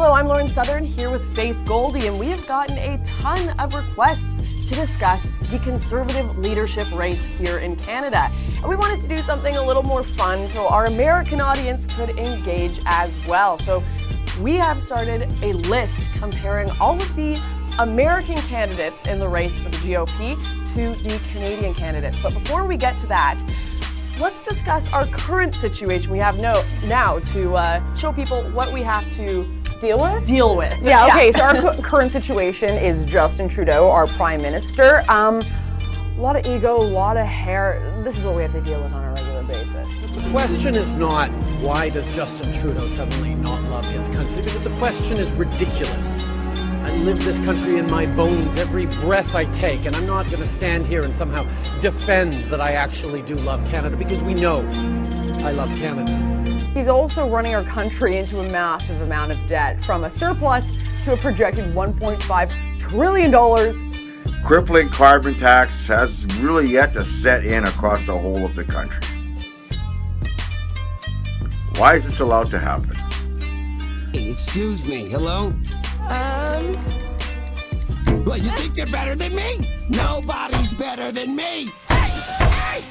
Hello, I'm Lauren Southern here with Faith Goldie, and we have gotten a ton of requests to discuss the Conservative leadership race here in Canada. And we wanted to do something a little more fun so our American audience could engage as well. So we have started a list comparing all of the American candidates in the race for the GOP to the Canadian candidates. But before we get to that, let's discuss our current situation we have now to show people what we have to deal with. Yeah, okay, so our current situation is Justin Trudeau, our Prime Minister. A lot of ego, a lot of hair. This is what we have to deal with on a regular basis. The question is not, why does Justin Trudeau suddenly not love his country? Because the question is ridiculous. I live this country in my bones every breath I take, and I'm not going to stand here and somehow defend that I actually do love Canada, because we know I love Canada. He's also running our country into a massive amount of debt, from a surplus to a projected $1.5 trillion. Crippling carbon tax has really yet to set in across the whole of the country. Why is this allowed to happen? Hey, excuse me, hello? Well, you think you're better than me? Nobody's better than me! Hey! Hey!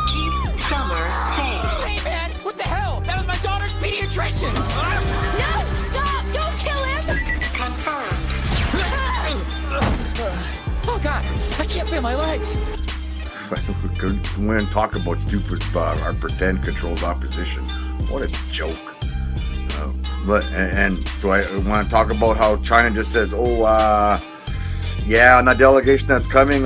Keep Summer safe. Hey, man! What the hell? That was my daughter's pediatrician! No! Stop! Don't kill him! Confirmed. Oh, God! I can't feel my legs! We're going to talk about stupid, our pretend controlled opposition. What a joke. And do I want to talk about how China just says, yeah, on that delegation that's coming,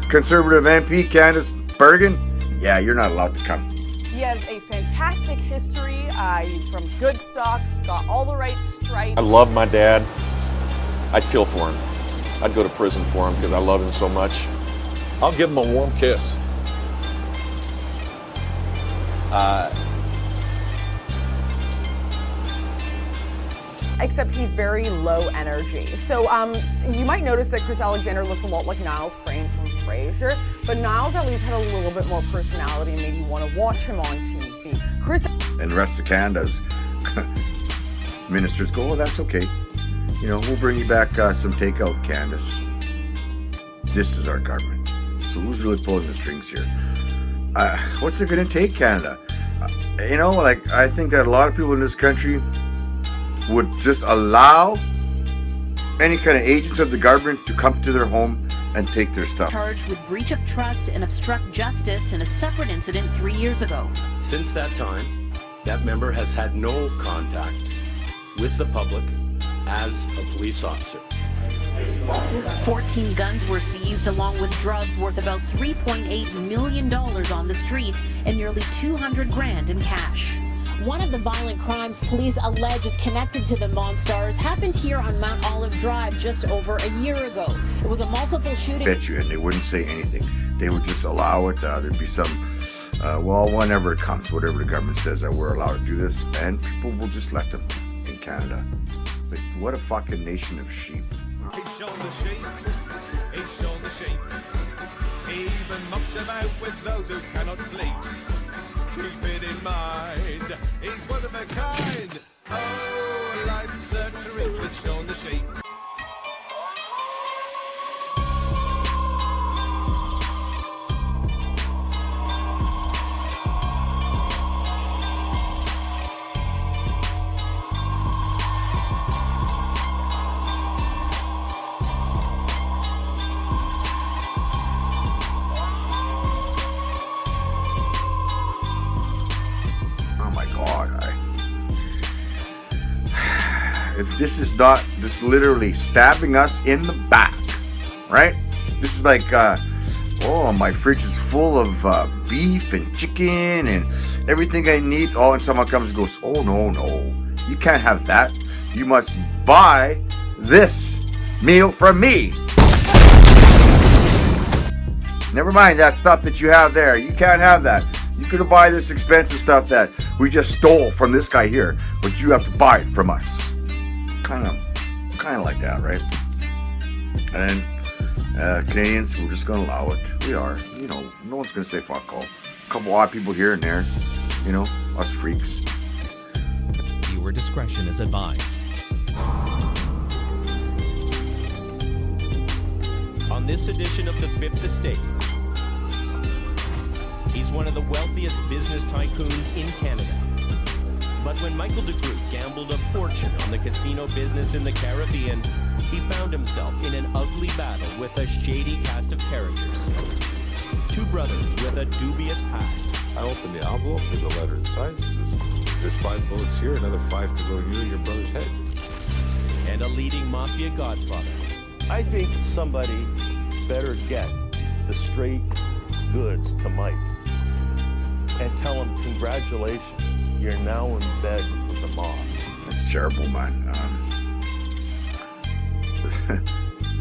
Conservative MP Candace Bergen, yeah, you're not allowed to come. He has a fantastic history. He's from good stock, got all the right stripes. I love my dad. I'd kill for him. I'd go to prison for him because I love him so much. I'll give him a warm kiss. Except he's very low energy. So you might notice that Chris Alexander looks a lot like Niles Crane from Frasier, but Niles at least had a little bit more personality and made you want to watch him on TV. And the rest of Canada's ministers go, that's okay. You know, we'll bring you back some takeout, Candace. This is our government. So who's really pulling the strings here? What's it going to take, Canada? I think that a lot of people in this country would just allow any kind of agents of the government to come to their home and take their stuff. Charged with breach of trust and obstruct justice in a separate incident 3 years ago. Since that time, that member has had no contact with the public as a police officer. 14 guns were seized, along with drugs worth about $3.8 million on the street and nearly $200,000 in cash. One of the violent crimes police allege is connected to the Monstars happened here on Mount Olive Drive just over a year ago. It was a multiple shooting. Bet you, and they wouldn't say anything. They would just allow it. There'd be some, whenever it comes, whatever the government says that we're allowed to do this, and people will just let them in Canada. But what a fucking nation of sheep. He's shown the sheep. He's shown the sheep. He even knocks about with those who cannot bleat. Keep it in mind, he's one of a kind. Oh, life's a trick with Shaun the Sheep. If this is not just literally stabbing us in the back, right? This is like, my fridge is full of beef and chicken and everything I need. And someone comes and goes, no, you can't have that. You must buy this meal from me. Never mind that stuff that you have there. You can't have that. You could buy this expensive stuff that we just stole from this guy here, but you have to buy it from us. Kind of like that, right? And Canadians, we're just going to allow it. We are. No one's going to say fuck all. a couple odd people here and there. You know, us freaks. Viewer discretion is advised. On this edition of The Fifth Estate, he's one of the wealthiest business tycoons in Canada. But when Michael DeGroot gambled a fortune on the casino business in the Caribbean, he found himself in an ugly battle with a shady cast of characters. Two brothers with a dubious past. I opened the envelope, there's a letter inside. There's 5 bullets here, another 5 to go in you and your brother's head. And a leading mafia godfather. I think somebody better get the straight goods to Mike and tell him, congratulations, you're now in bed with the mob. That's terrible, man.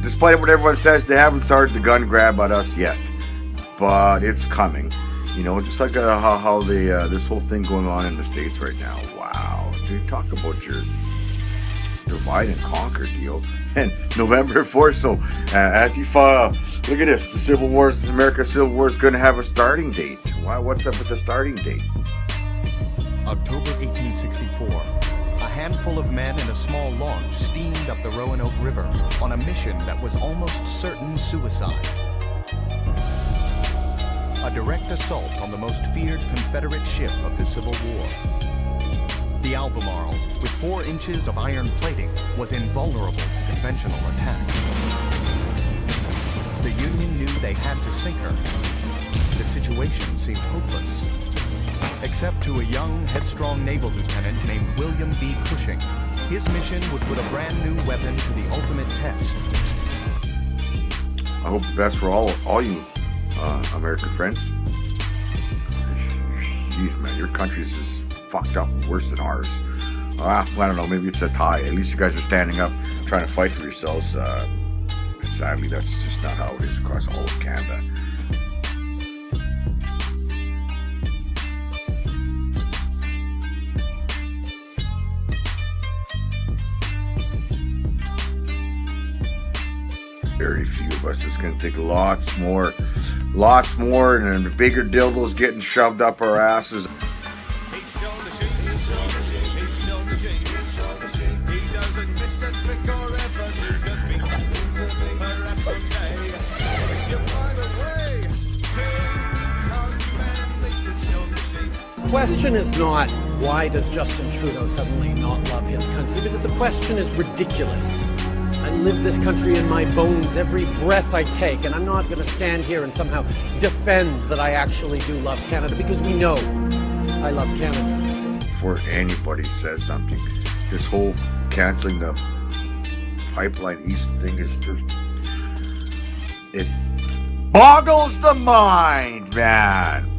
Despite what everyone says, they haven't started the gun grab at us yet, but it's coming. You know, just like how this whole thing going on in the States right now. Wow, dude, talk about your divide and conquer deal. And November 4th, so Antifa, look at this. The Civil War's, America's Civil War is going to have a starting date. Why? What's up with the starting date? October 1864. A handful of men in a small launch steamed up the Roanoke River on a mission that was almost certain suicide. A direct assault on the most feared Confederate ship of the Civil War. The Albemarle, with 4 inches of iron plating, was invulnerable to conventional attack. The Union knew they had to sink her. The situation seemed hopeless. Except to a young, headstrong naval lieutenant named William B. Cushing. His mission would put a brand new weapon to the ultimate test. I hope the best for all you American friends. Jeez, man, your country's just fucked up worse than ours. I don't know, maybe it's a tie. At least you guys are standing up, trying to fight for yourselves. Sadly, that's just not how it is across all of Canada. Very few of us. It's going to take lots more, and the bigger dildos getting shoved up our asses. The question is not, why does Justin Trudeau suddenly not love his country? Because the question is ridiculous. I live this country in my bones every breath I take, and I'm not going to stand here and somehow defend that I actually do love Canada, because we know I love Canada. Before anybody says something, this whole canceling the Pipeline East thing is just, it boggles the mind, man.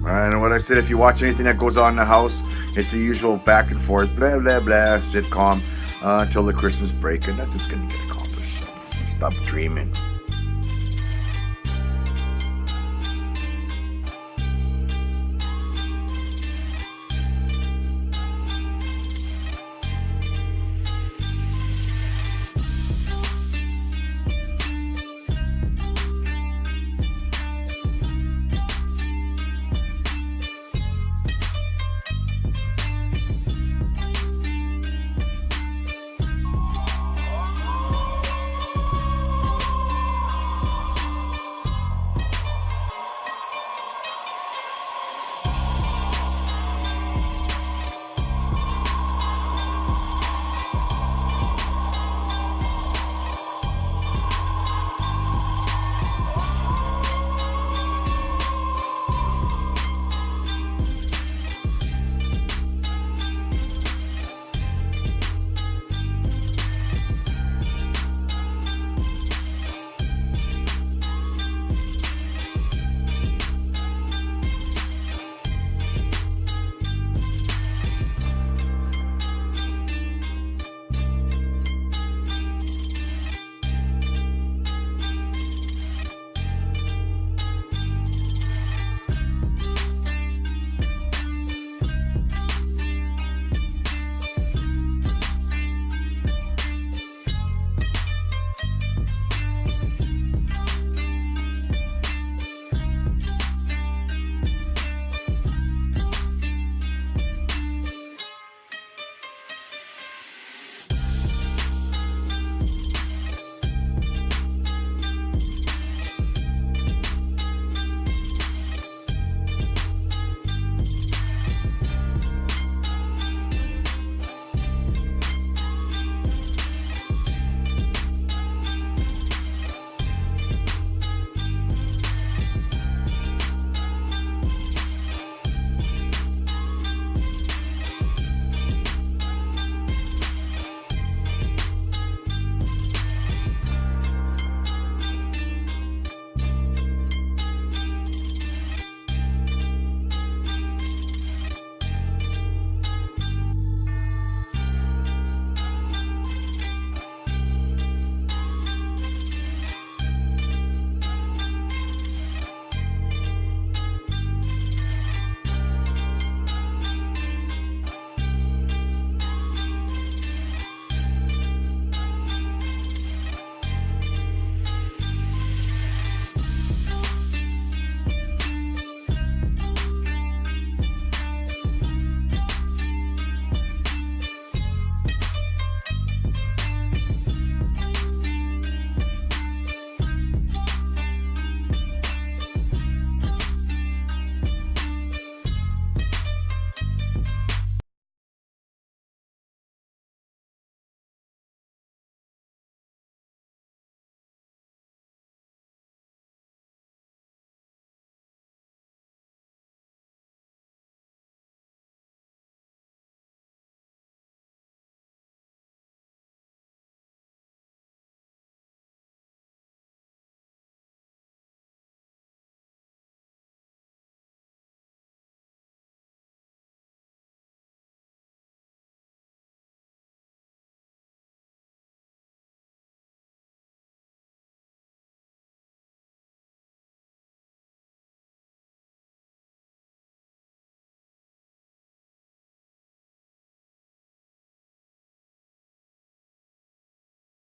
And what I said, if you watch anything that goes on in the House, it's the usual back and forth, blah, blah, blah, sitcom, until the Christmas break, and nothing's going to get accomplished. So stop dreaming.